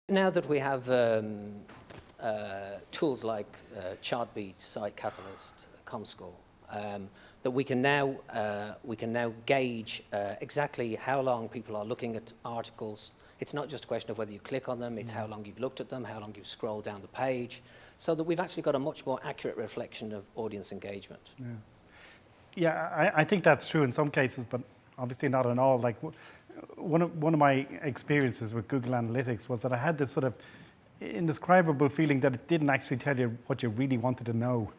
Now that we have tools like Chartbeat, Site Catalyst, ComScore, that we can now gauge exactly how long people are looking at articles. It's not just a question of whether you click on them, it's how long you've looked at them, how long you've scrolled down the page, so that we've actually got a much more accurate reflection of audience engagement. Yeah, I think that's true in some cases, but obviously not in all. Like one of my experiences with Google Analytics was that I had this sort of indescribable feeling that it didn't actually tell you what you really wanted to know.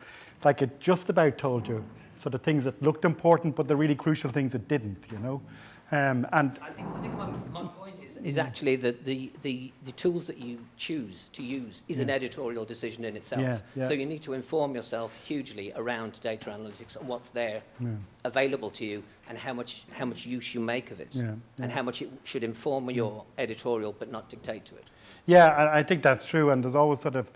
Like it just about told you sort of things that looked important, but the really crucial things it didn't, you know. And I think my point is actually that the tools that you choose to use is an editorial decision in itself. So you need to inform yourself hugely around data analytics and what's there available to you, and how much use you make of it, and how much it should inform your editorial but not dictate to it. Yeah, I think that's true, and there's always sort of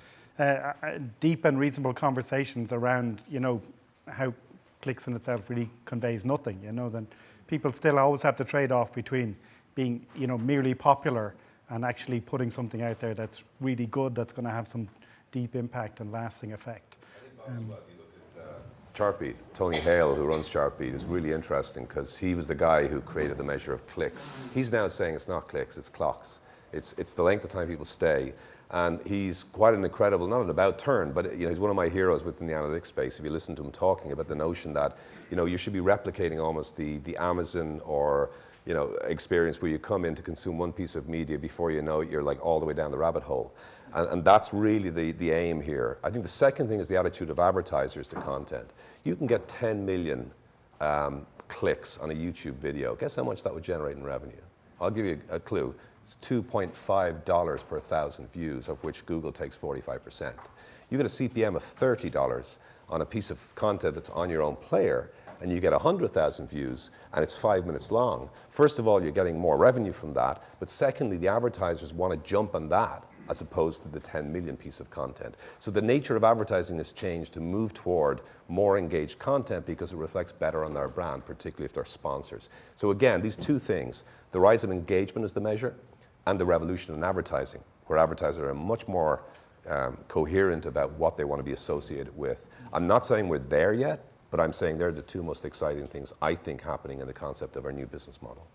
deep and reasonable conversations around, you know, how clicks in itself really conveys nothing, you know. Then people still always have to trade off between being, you know, merely popular and actually putting something out there that's really good, that's going to have some deep impact and lasting effect. I think if you look at Chartbeat, Tony Hale, who runs Chartbeat, is really interesting because he was the guy who created the measure of clicks. He's now saying it's not clicks, it's clocks. It's the length of time people stay. And he's quite an incredible, not an about turn, but you know, he's one of my heroes within the analytics space. If you listen to him talking about the notion that, you know, you should be replicating almost the Amazon or, you know, experience where you come in to consume one piece of media, before you know it, you're like all the way down the rabbit hole. And that's really the aim here. I think the second thing is the attitude of advertisers to content. You can get 10 million clicks on a YouTube video. Guess how much that would generate in revenue? I'll give you a clue. It's $2.5 per 1,000 views, of which Google takes 45%. You get a CPM of $30 on a piece of content that's on your own player, and you get 100,000 views, and it's 5 minutes long. First of all, you're getting more revenue from that, but secondly, the advertisers want to jump on that as opposed to the 10 million piece of content. So the nature of advertising has changed to move toward more engaged content because it reflects better on their brand, particularly if they're sponsors. So again, these two things, the rise of engagement as the measure, and the revolution in advertising, where advertisers are much more coherent about what they want to be associated with. I'm not saying we're there yet, but I'm saying they're the two most exciting things I think happening in the concept of our new business model.